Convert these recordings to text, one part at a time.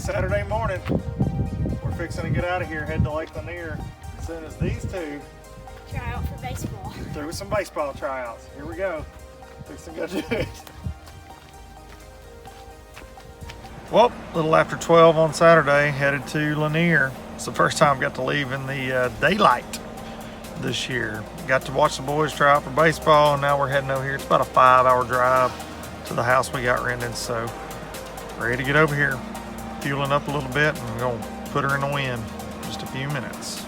Saturday morning. We're fixing to get out of here, head to Lake Lanier. As soon as these two try out for baseball. through some baseball tryouts. Here we go. Fixing to go do it. Well, a little after 12 on Saturday, headed to Lanier. It's the first time I got to leave in the daylight this year. Got to watch the boys try out for baseball, and now we're heading over here. It's about a 5-hour drive to the house we got rented, so ready to get over here. Fueling up a little bit, and we're gonna put her in the wind in just a few minutes.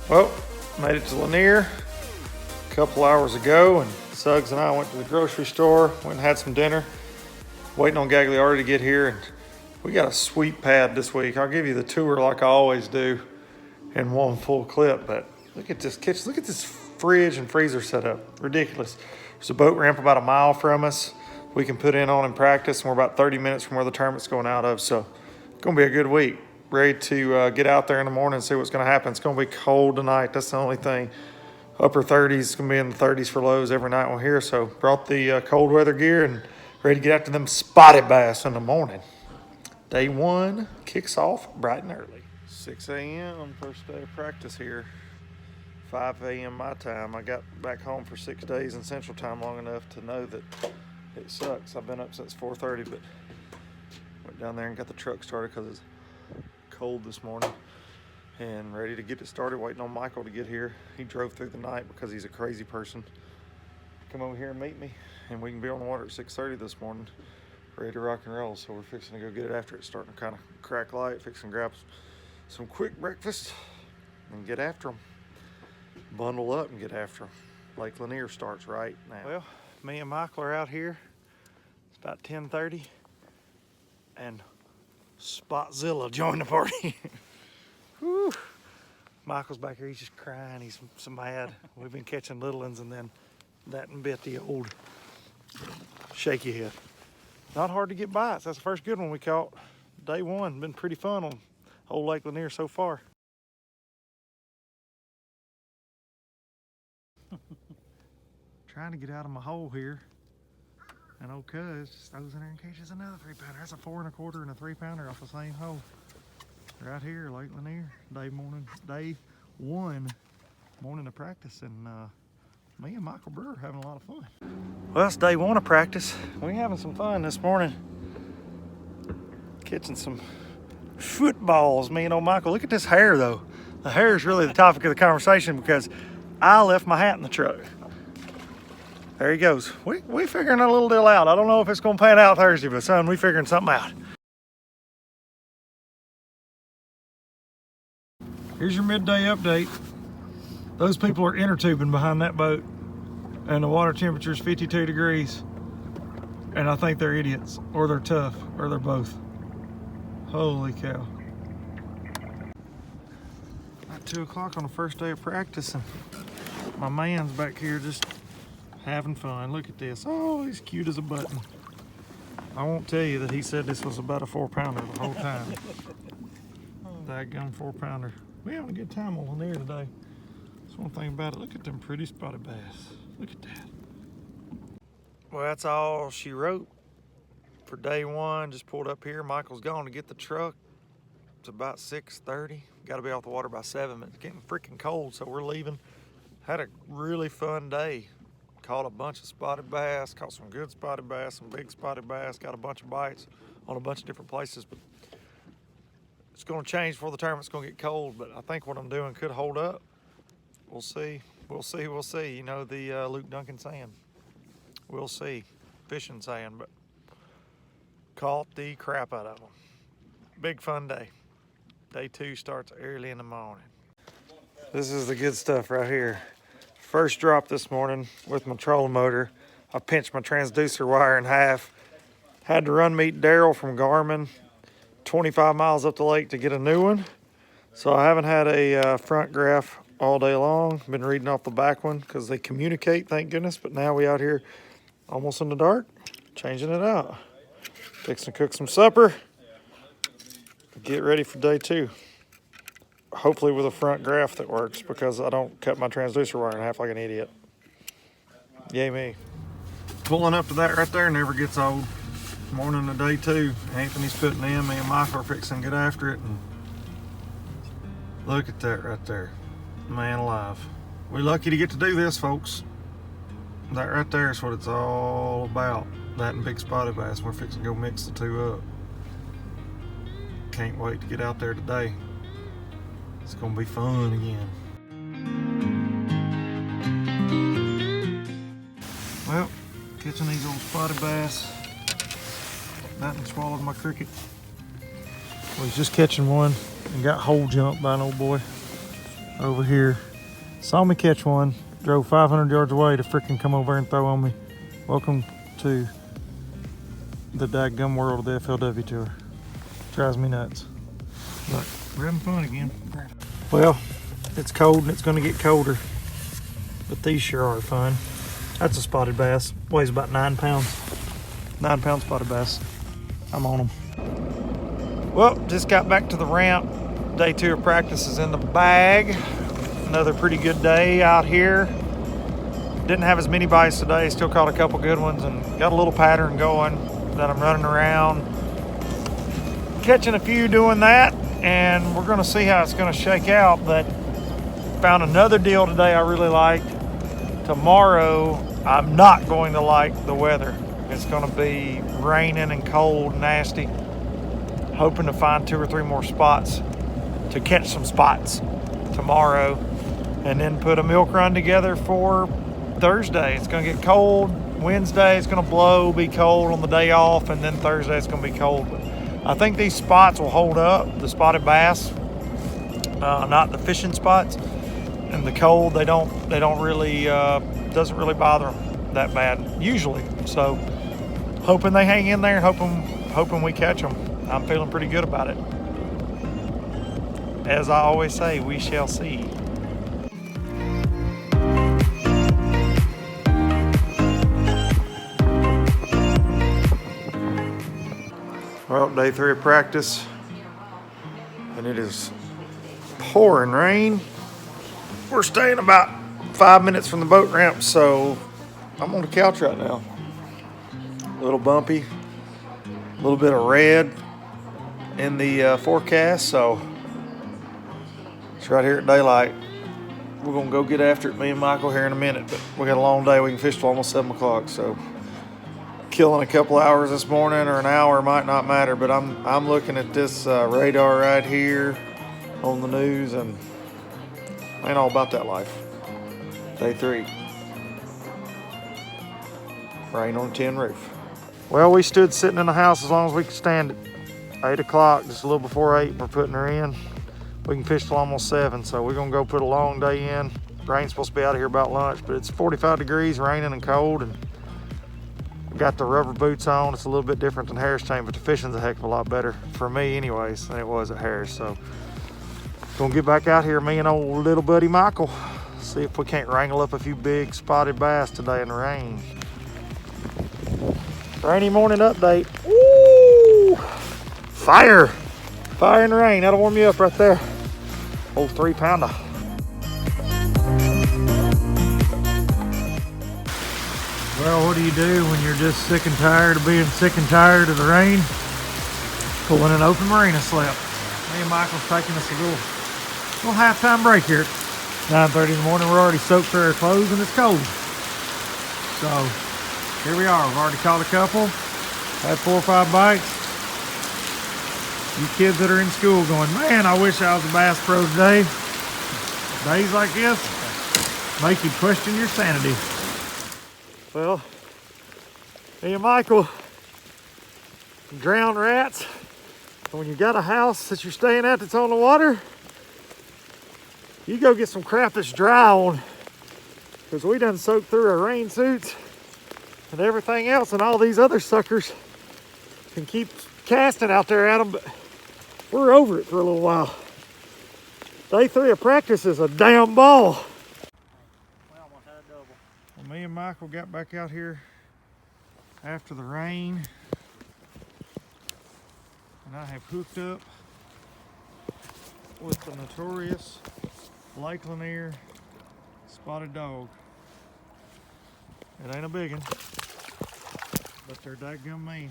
Well, made it to Lanier a couple hours ago, and Suggs and I went to the grocery store, went and had some dinner, waiting on Gagliardi to get here, and we got a sweet pad this week. I'll give you the tour like I always do in one full clip, but look at this kitchen, look at this fridge and freezer setup, ridiculous. There's a boat ramp about a mile from us we can put in on and practice, and we're about 30 minutes from where the tournament's going out of, so it's gonna be a good week. Ready to get out there in the morning and see what's going to happen. It's going to be cold tonight. That's the only thing. Upper 30s. It's going to be in the 30s for lows every night we're here. So brought the cold weather gear and ready to get after them spotted bass in the morning. Day one kicks off bright and early. 6 a.m. first day of practice here. 5 a.m. my time. I got back home for 6 days in Central Time long enough to know that it sucks. I've been up since 4:30, but went down there and got the truck started because it's cold this morning and ready to get it started, waiting on Michael to get here. He drove through the night because he's a crazy person. Come over here and meet me, and we can be on the water at 6:30 this morning, ready to rock and roll. So we're fixing to go get it after it's starting to kind of crack light, fixing to grab some quick breakfast and get after them. Bundle up and get after them. Lake Lanier starts right now. Well, me and Michael are out here. It's about 10:30 and Spotzilla joined the party. Whew. Michael's back here, he's just crying, he's so mad. We've been catching little ones, and then that and bit the old shaky head. Not hard to get bites. That's the first good one we caught. Day one, been pretty fun on old Lake Lanier so far. Trying to get out of my hole here. And old Cuz just throws in there and catches another 3-pounder. That's a 4 1/4 and a 3-pounder off the same hole. Right here, Lake Lanier, day one morning of practice, and me and Michael Brewer having a lot of fun. Well, it's day one of practice. We're having some fun this morning. Catching some footballs, me and old Michael. Look at this hair though. The hair is really the topic of the conversation because I left my hat in the truck. There he goes. We figuring a little deal out. I don't know if it's going to pan out Thursday, but son, we figuring something out. Here's your midday update. Those people are inner tubing behind that boat, and the water temperature is 52 degrees. And I think they're idiots, or they're tough, or they're both. Holy cow. About 2 o'clock on the first day of practice, and my man's back here just having fun. Look at this. Oh, he's cute as a button. I won't tell you that he said this was about a 4-pounder the whole time. Daggum 4-pounder. We having a good time on Lanier today. That's one thing about it. Look at them pretty spotted bass. Look at that. Well, that's all she wrote for day one. Just pulled up here. Michael's gone to get the truck. It's about 6:30. Got to be off the water by 7, but it's getting freaking cold, so we're leaving. Had a really fun day. Caught a bunch of spotted bass, caught some good spotted bass, some big spotted bass, got a bunch of bites on a bunch of different places, but it's gonna change before the tournament's gonna get cold, but I think what I'm doing could hold up. We'll see, we'll see, we'll see. You know the Luke Dunkin saying, we'll see, fishing saying, but caught the crap out of them. Big fun day. Day two starts early in the morning. This is the good stuff right here. First drop this morning with my trolling motor. I pinched my transducer wire in half. Had to run meet Daryl from Garmin 25 miles up the lake to get a new one. So I haven't had a front graph all day long. Been reading off the back one because they communicate, thank goodness. But now we out here almost in the dark, changing it out. Fixing to cook some supper. Get ready for day 2. Hopefully with a front graph that works because I don't cut my transducer wire in half like an idiot. Yay me. Pulling up to that right there never gets old. Morning of day 2. Anthony's putting in, me and Michael are fixing to get after it. And look at that right there. Man alive. We're lucky to get to do this, folks. That right there is what it's all about. That and big spotted bass. We're fixing to go mix the two up. Can't wait to get out there today. It's gonna be fun again. Well, catching these old spotted bass. Nothing swallowed my cricket. I was just catching one and got hole jumped by an old boy over here. Saw me catch one, drove 500 yards away to frickin' come over and throw on me. Welcome to the daggum world of the FLW Tour. Drives me nuts. But we're having fun again. Well, it's cold and it's gonna get colder, but these sure are fun. That's a spotted bass, weighs about 9 pounds. 9 pound spotted bass. I'm on them. Well, just got back to the ramp. Day 2 of practice is in the bag. Another pretty good day out here. Didn't have as many bites today, still caught a couple good ones and got a little pattern going that I'm running around. Catching a few doing that, and we're gonna see how it's gonna shake out, but found another deal today I really liked. Tomorrow, I'm not going to like the weather. It's gonna be raining and cold, nasty. Hoping to find 2 or 3 more spots to catch some spots tomorrow, and then put a milk run together for Thursday. It's gonna get cold. Wednesday it's gonna blow, be cold on the day off, and then Thursday it's gonna be cold. But I think these spots will hold up, the spotted bass, not the fishing spots. And the cold, they don't really, doesn't really bother them that bad usually. So hoping they hang in there, hoping we catch them. I'm feeling pretty good about it. As I always say, we shall see. Well, day 3 of practice, and it is pouring rain. We're staying about 5 minutes from the boat ramp, so I'm on the couch right now. A little bumpy, a little bit of red in the forecast, so it's right here at daylight. We're gonna go get after it, me and Michael, here in a minute, but we got a long day. We can fish till almost 7 o'clock, so killing a couple hours this morning or an hour might not matter, but I'm looking at this radar right here on the news, and I ain't all about that life. Day 3. Rain on a tin roof. Well, we stood sitting in the house as long as we could stand it. 8 o'clock, just a little before 8, we're putting her in. We can fish till almost 7, so we're gonna go put a long day in. Rain's supposed to be out of here about lunch, but it's 45 degrees, raining and cold, and we got the rubber boots on. It's a little bit different than Harris Chain, but the fishing's a heck of a lot better for me anyways than it was at Harris. So gonna get back out here, me and old little buddy Michael. See if we can't wrangle up a few big spotted bass today in the rain. Rainy morning update. Woo! Fire! Fire and rain, that'll warm you up right there. Old 3-pounder. Well, what do you do when you're just sick and tired of being sick and tired of the rain? Pulling an open marina slip. Me and Michael's taking us a little halftime break here. 9:30 in the morning, we're already soaked through our clothes and it's cold. So here we are, we've already caught a couple, had 4 or 5 bites. You kids that are in school going, man, I wish I was a bass pro today. Days like this make you question your sanity. Well, me and Michael, drowned rats. When you got a house that you're staying at that's on the water, you go get some crap that's dry on because we done soaked through our rain suits and everything else, and all these other suckers can keep casting out there at them, but we're over it for a little while. Day 3 of practice is a damn ball. Well, me and Michael got back out here after the rain, and I have hooked up with the notorious Lake Lanier spotted dog. It ain't a big one, but they're dadgum mean.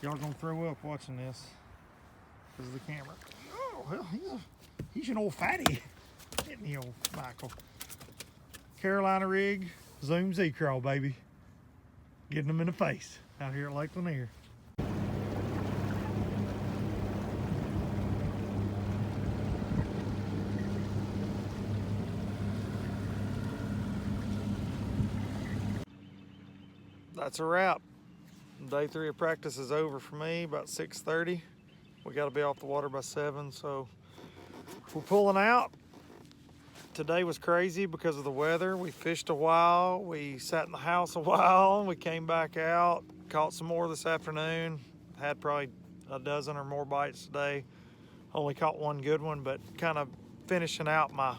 Y'all gonna throw up watching this because of the camera. Oh, well, he's an old fatty, isn't he, old Michael? Carolina rig, Zoom Z-Crawl, baby. Getting them in the face out here at Lake Lanier. That's a wrap. Day 3 of practice is over for me, about 6:30. We got to be off the water by 7, so we're pulling out. Today was crazy because of the weather. We fished a while, we sat in the house a while, we came back out, caught some more this afternoon. Had probably a dozen or more bites today. Only caught one good one, but kind of finishing out my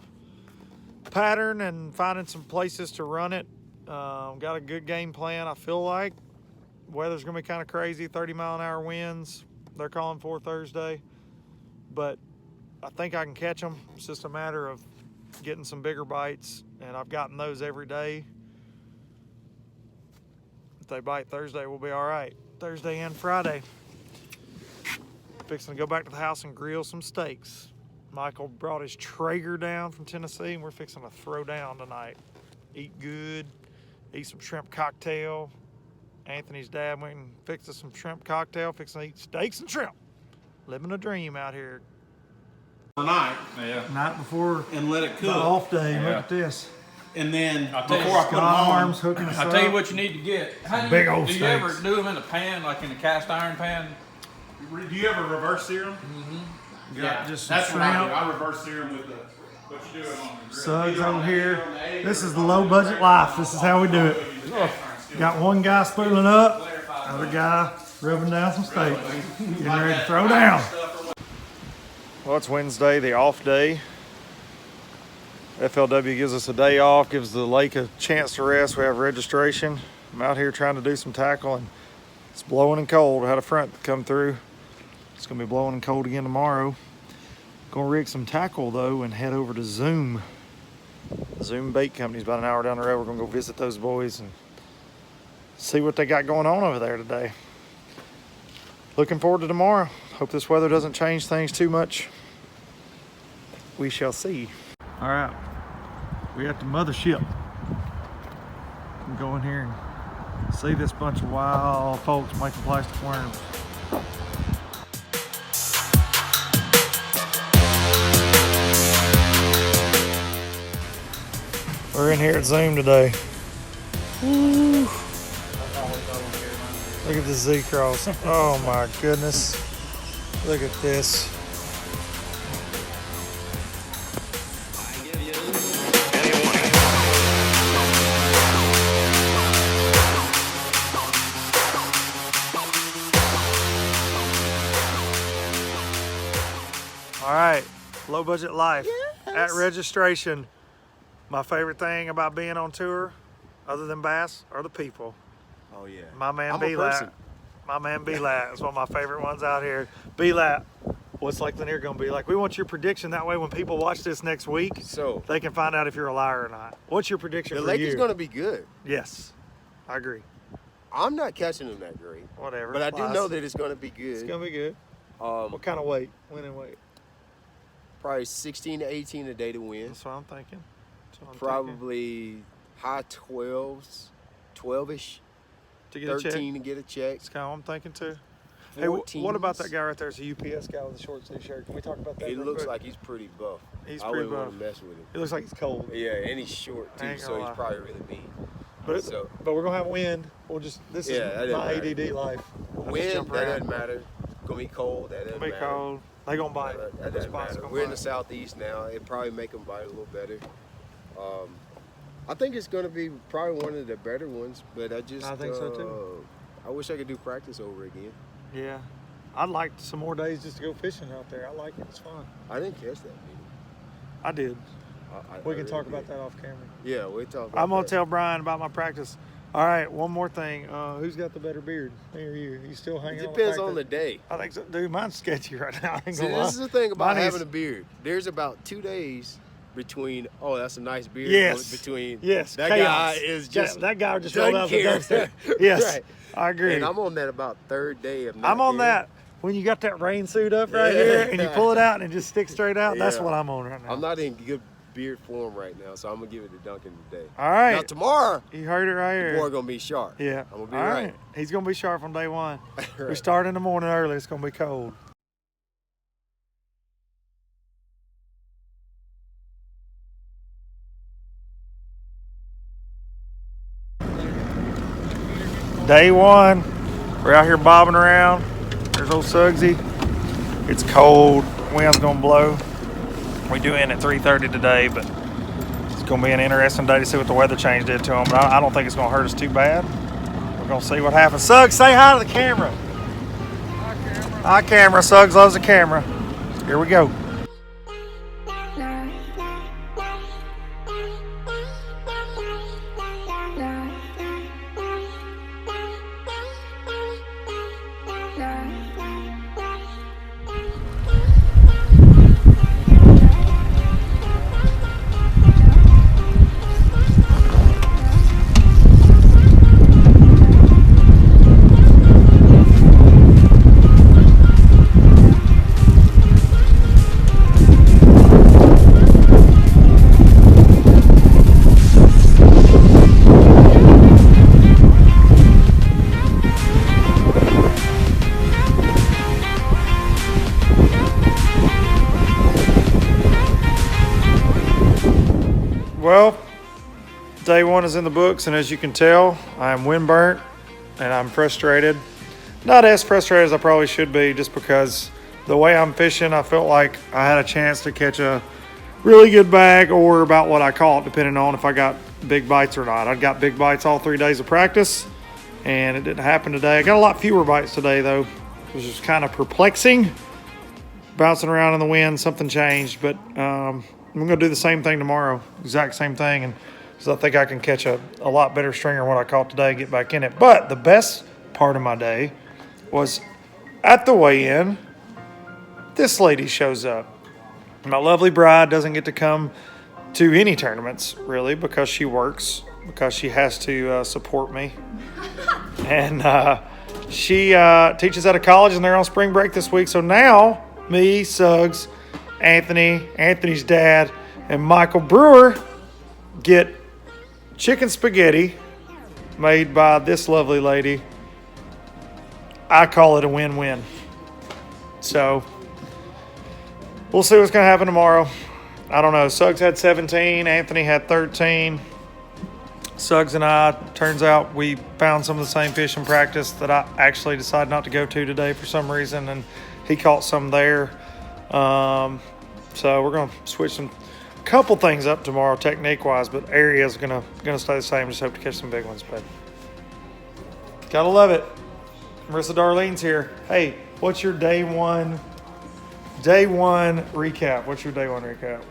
pattern and finding some places to run it. Got a good game plan, I feel like. Weather's gonna be kind of crazy, 30-mile-an-hour winds they're calling for Thursday, but I think I can catch them. It's just a matter of getting some bigger bites, and I've gotten those every day. If they bite Thursday, we'll be all right. Thursday and Friday. Fixing to go back to the house and grill some steaks. Michael brought his Traeger down from Tennessee, and we're fixing to throw down tonight. Eat good, eat some shrimp cocktail. Anthony's dad went and fixed us some shrimp cocktail, fixing to eat steaks and shrimp. Living a dream out here. Night. Yeah. Night before and let it cook. the off day. Yeah. Look at this. And then I'll tell you, before I put them Scott on, arms hooking us I'll up. tell you what you need to get. How do Big you, old do you ever steaks. do them in a pan, like in a cast iron pan? do you ever reverse sear them? Got just some That's what I do. shrimp. I reverse sear them with the. What you do it on the grill. Suds Either on over the here. 80 or on the 80 This or is the low budget life. This is how we do it. Got one guy spooling up, other guy rubbing down some steak. Getting ready to throw down. Well, it's Wednesday, the off day. FLW gives us a day off, gives the lake a chance to rest. We have registration. I'm out here trying to do some tackle, and it's blowing and cold. I had a front come through. It's gonna be blowing and cold again tomorrow. Gonna rig some tackle though and head over to Zoom. Zoom Bait Company's about an hour down the road. We're gonna go visit those boys and see what they got going on over there today. Looking forward to tomorrow. Hope this weather doesn't change things too much. We shall see. All right, we at the mothership. We can go in here and see this bunch of wild folks making plastic worms. We're in here at Zoom today. Woo. Look at the Z-Cross. Oh my goodness. Look at this. All right, low budget life. At registration. My favorite thing about being on tour, other than bass, are the people. Oh yeah. My man I'm a B-Lat. person. My man B-Lat is one of my favorite ones out here. B-Lat, what's Lake Lanier gonna be like? We want your prediction. That way when people watch this next week, So they can find out if you're a liar or not. What's your prediction the for lake you? is going to be good. Yes, I agree. I'm not catching them that great, Whatever. but I do Lies. know that it's going to be good. It's gonna be good. What kind of weight? Win and weight? Probably 16 to 18 a day to win. That's what I'm thinking. That's what I'm Probably high 12s, 12ish, thinking. To get a check. 13 to get a check. That's kind of what I'm thinking too. Hey, 14s. what about that guy right there? It's a UPS guy with a short sleeve shirt. Can we talk about that? He real looks quick? like he's pretty buff. He's I pretty wouldn't buff. want to mess with him. He looks like he's cold. Yeah, and he's short I too, ain't so gonna he's lie. probably really mean. But So- but we're gonna have wind. We'll just this Yeah, that is doesn't my matter. ADD life. I just Wind, jump that around. doesn't matter. Gonna be cold, that doesn't It'll be matter. cold. They gonna bite. That The doesn't spot's matter. gonna We're in bite. the southeast now. It probably make them bite a little better. I think it's going to be probably one of the better ones, but I think so too. I wish I could do practice over again. Yeah. I'd like some more days just to go fishing out there. I like it. It's fun. I didn't catch that many. I did. We can really talk did. about that off camera. Yeah, we'll talk about I'm going that. to tell Brian about my practice. All right, one more thing. Who's got the better beard? Me or you? You still hanging It on depends the fact on the that- day. I think so. Dude, mine's sketchy right now. I ain't See, gonna lie. this is the thing about Mine is- having a beard. There's about 2 days between, oh, that's a nice beard. Yes. Between, Yes. that chaos. guy is just, that guy just doesn't rolled out the care. dumpster. Yes, Right. I agree. And I'm on that about third day of not I'm on caring. that when you got that rain suit up right Yeah. here and you pull it out and it just sticks straight out. That's Yeah. what I'm on right now. I'm not in good beard form right now, so I'm going to give it to Duncan today. All right. Now, tomorrow, You heard it right here. boy going to be sharp. Yeah. I'm going to be All right. He's going to be sharp on day one. We Right. start in the morning early. It's going to be cold. Day one. We're out here bobbing around. There's old Suggsy. It's cold. Wind's going to blow. We do end at 3:30 today, but it's going to be an interesting day to see what the weather change did to them. But I don't think it's going to hurt us too bad. We're going to see what happens. Suggs, say hi to the camera. Hi, camera. Suggs loves the camera. Here we go. Well, day one is in the books, and as you can tell, I'm windburnt and I'm frustrated. Not as frustrated as I probably should be, just because the way I'm fishing, I felt like I had a chance to catch a really good bag or about what I caught, depending on if I got big bites or not. I got big bites all 3 days of practice, and it didn't happen today. I got a lot fewer bites today, though, which is kind of perplexing. Bouncing around in the wind, something changed, but I'm going to do the same thing tomorrow, exact same thing, and so I think I can catch a lot better stringer than what I caught today, get back in it. But the best part of my day was at the weigh-in, this lady shows up. My lovely bride doesn't get to come to any tournaments, really, because she works, because she has to support me. And she teaches at a college, and they're on spring break this week. So now, me, Suggs, Anthony's dad, and Michael Brewer get chicken spaghetti made by this lovely lady. I call it a win-win. So we'll see what's going to happen tomorrow. I don't know. Suggs had 17. Anthony had 13. Suggs and I, turns out we found some of the same fish in practice that I actually decided not to go to today for some reason, and he caught some there. So we're going to switch some couple things up tomorrow technique-wise, but area is gonna stay the same. Just hope to catch some big ones, but gotta love it. Marissa Darlene's here. Hey, what's your day one recap? What's your day one recap?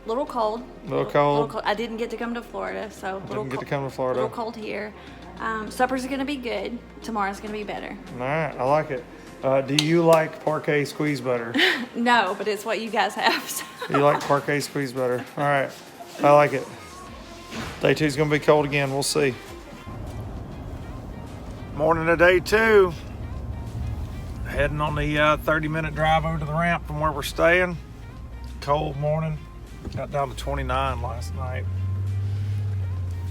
Little cold. Little cold. I didn't get to come to Florida, so Didn't get to come to Florida. little cold here. Supper's gonna be good. Tomorrow's gonna be better. All right, I like it. Do you like parquet squeeze butter? No, but it's what you guys have. So. You like parquet squeeze butter? All right, I like it. Day two's gonna be cold again. We'll see. Morning of day two. Heading on the 30-minute drive over to the ramp from where we're staying. Cold morning. Got down to 29 last night.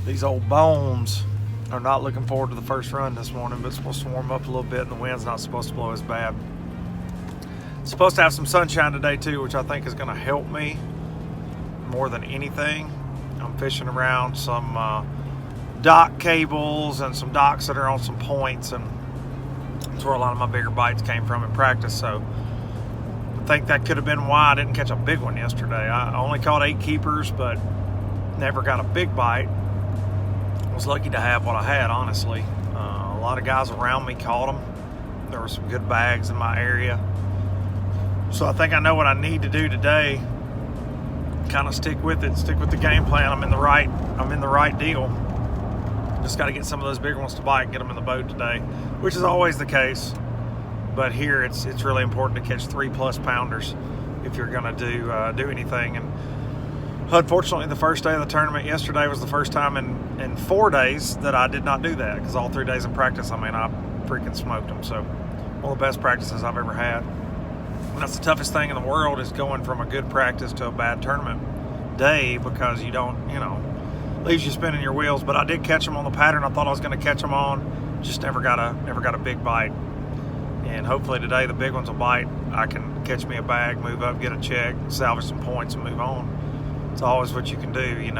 These old bones are not looking forward to the first run this morning, but it's supposed to warm up a little bit and the wind's not supposed to blow as bad. It's supposed to have some sunshine today too, which I think is going to help me more than anything. I'm fishing around some dock cables and some docks that are on some points, and that's where a lot of my bigger bites came from in practice. So I think that could have been why I didn't catch a big one yesterday. I only caught 8 keepers, but Never got a big bite. Was lucky to have what I had, honestly. A lot of guys around me caught them. There were some good bags in my area. So I think I know what I need to do today. Kind of stick with it, stick with the game plan. I'm in the right deal. Just got to get some of those bigger ones to bite and get them in the boat today, which is always the case. But here it's really important to catch 3+ pounders if you're going to do anything. And unfortunately, the first day of the tournament yesterday was the first time in 4 days that I did not do that, because all 3 days in practice, I mean, I freaking smoked them. So one of the best practices I've ever had. And that's the toughest thing in the world, is going from a good practice to a bad tournament day, because you don't, leaves you spinning your wheels. But I did catch them on the pattern I thought I was going to catch them on. Just never got a big bite. And hopefully today the big ones will bite. I can catch me a bag, move up, get a check, salvage some points, and move on. It's always what you can do,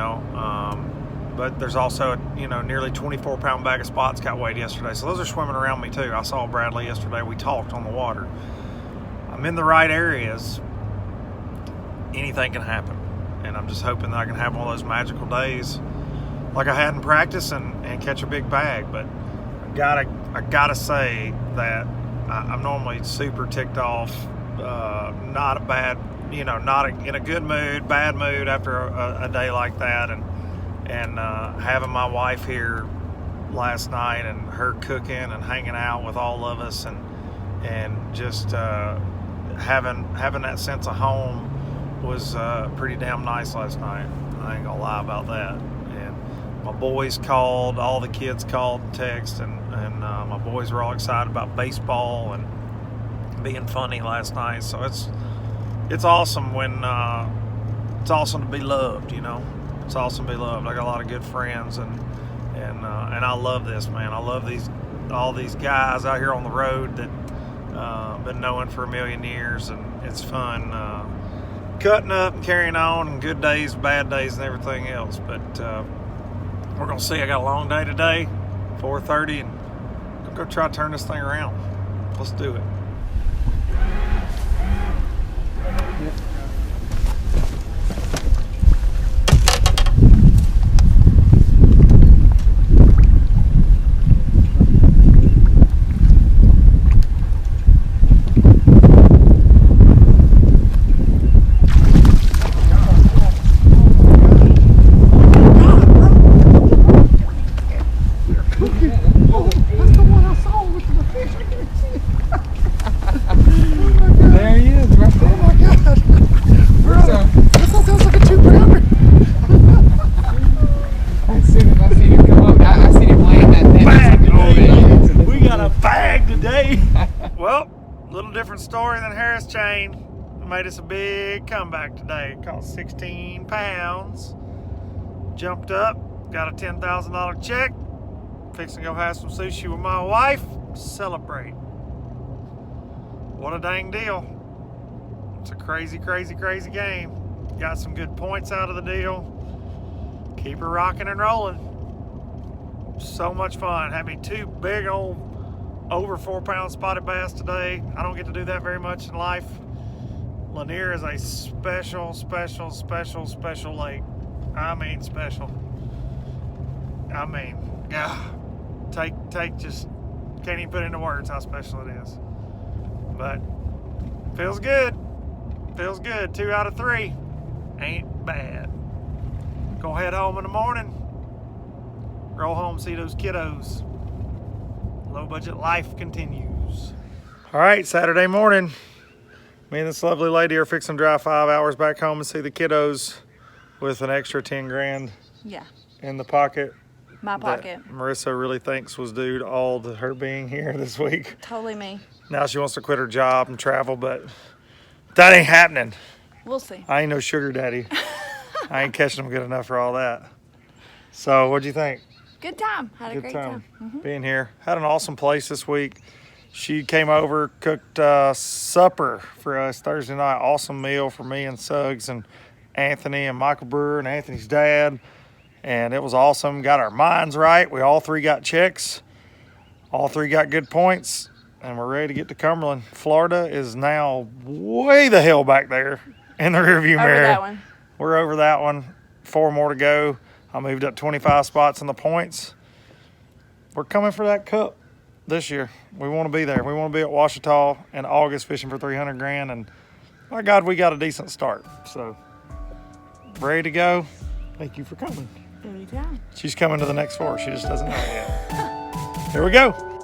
But there's also a, nearly 24-pound bag of spots got weighed yesterday. So those are swimming around me too. I saw Bradley yesterday. We talked on the water. I'm in the right areas. Anything can happen. And I'm just hoping that I can have one of those magical days like I had in practice and catch a big bag. But I gotta say that I'm normally super ticked off. Not a bad, not in a good mood, bad mood after a day like that. And having my wife here last night and her cooking and hanging out with all of us and just having that sense of home was pretty damn nice last night. I ain't gonna lie about that. And my boys called, all the kids called and texted, and my boys were all excited about baseball and being funny last night. So it's awesome when it's awesome to be loved, It's awesome to be loved. I got a lot of good friends, and I love this, man. I love all these guys out here on the road that been knowing for a million years, and it's fun cutting up and carrying on, and good days, bad days, and everything else. But we're gonna see. I got a long day today, 4:30, and I'm gonna go try to turn this thing around. Let's do it. There he is, right there. Oh my God. I thought that was like a 2-pounder. I seen him come up. I seen him laying that net. Bag. We got a bag today. Well, a little different story than Harris Chain. Made us a big comeback today. Caught 16 pounds. Jumped up. Got a $10,000 check. Fixing to go have some sushi with my wife. Celebrate. What a dang deal. It's a crazy, crazy, crazy game. Got some good points out of the deal. Keep her rocking and rolling. So much fun. Had me 2 big old over 4-pound spotted bass today. I don't get to do that very much in life. Lanier is a special, special, special, special lake. I mean special. I mean, just can't even put into words how special it is. But feels good. Feels good. 2 out of 3. Ain't bad. Gonna head home in the morning. Roll home, see those kiddos. Low budget life continues. All right, Saturday morning. Me and this lovely lady are fixing to drive 5 hours back home and see the kiddos with an extra 10 grand Yeah, in the pocket. my pocket. That Marissa really thinks was due to all her being here this week. Totally me. Now she wants to quit her job and travel, but that ain't happening. We'll see. I ain't no sugar daddy. I ain't catching them good enough for all that. So what'd you think? Good time. Had a Good great time time. being here. Had an awesome place this week. She came over, cooked supper for us Thursday night. Awesome meal for me and Suggs and Anthony and Michael Brewer and Anthony's dad. And it was awesome. Got our minds right. We all 3 got checks. All 3 got good points. And we're ready to get to Cumberland. Florida is now way the hell back there in the rearview mirror. Over that one. We're over that one. 4 more to go. I moved up 25 spots in the points. We're coming for that cup this year. We want to be there. We want to be at Ouachita in August fishing for 300 grand. And my God, we got a decent start. So ready to go. Thank you for coming. Anytime. She's coming to the next 4. She just doesn't know it yet. Here we go.